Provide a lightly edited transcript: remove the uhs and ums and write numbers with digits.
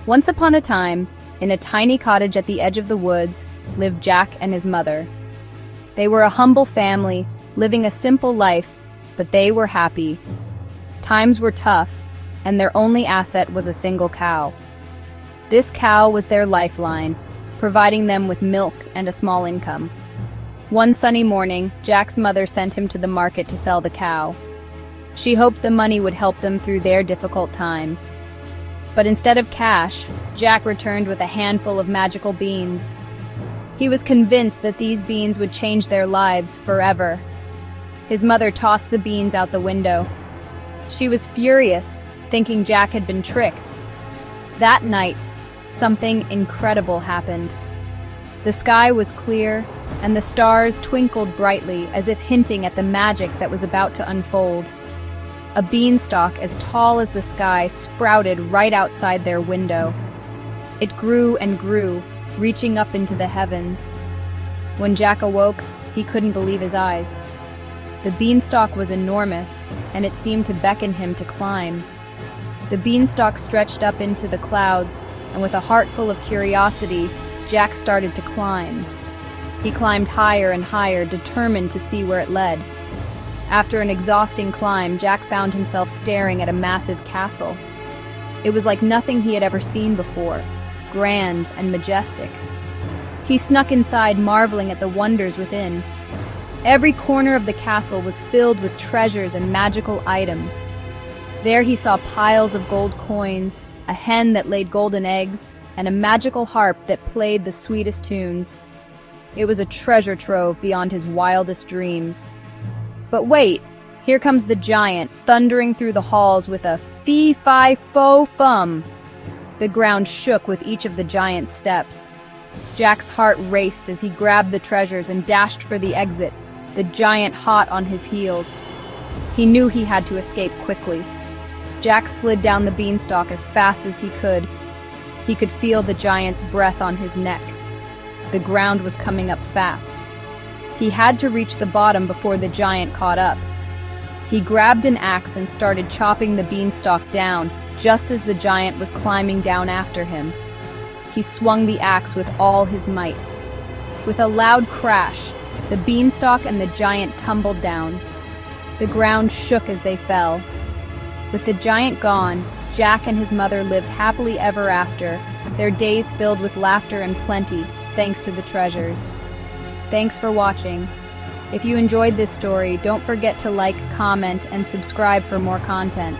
Once upon a time, in a tiny cottage at the edge of the woods, lived Jack and his mother. They were a humble family, living a simple life, but they were happy. Times were tough, and their only asset was a single cow. This cow was their lifeline, providing them with milk and a small income. One sunny morning, Jack's mother sent him to the market to sell the cow. She hoped the money would help them through their difficult times. But instead of cash, Jack returned with a handful of magical beans. He was convinced that these beans would change their lives forever. His mother tossed the beans out the window. She was furious, thinking Jack had been tricked. That night, something incredible happened. The sky was clear, and the stars twinkled brightly as if hinting at the magic that was about to unfold. A beanstalk as tall as the sky sprouted right outside their window. It grew and grew, reaching up into the heavens. When Jack awoke, he couldn't believe his eyes. The beanstalk was enormous, and it seemed to beckon him to climb. The beanstalk stretched up into the clouds, and with a heart full of curiosity, Jack started to climb. He climbed higher and higher, determined to see where it led. After an exhausting climb, Jack found himself staring at a massive castle. It was like nothing he had ever seen before, grand and majestic. He snuck inside, marveling at the wonders within. Every corner of the castle was filled with treasures and magical items. There he saw piles of gold coins, a hen that laid golden eggs, and a magical harp that played the sweetest tunes. It was a treasure trove beyond his wildest dreams. But wait, here comes the giant, thundering through the halls with a fee-fi-fo-fum. The ground shook with each of the giant's steps. Jack's heart raced as he grabbed the treasures and dashed for the exit, the giant hot on his heels. He knew he had to escape quickly. Jack slid down the beanstalk as fast as he could. He could feel the giant's breath on his neck. The ground was coming up fast. He had to reach the bottom before the giant caught up. He grabbed an axe and started chopping the beanstalk down, just as the giant was climbing down after him. He swung the axe with all his might. With a loud crash, the beanstalk and the giant tumbled down. The ground shook as they fell. With the giant gone, Jack and his mother lived happily ever after, their days filled with laughter and plenty, thanks to the treasures. Thanks for watching. If you enjoyed this story, don't forget to like, comment, and subscribe for more content.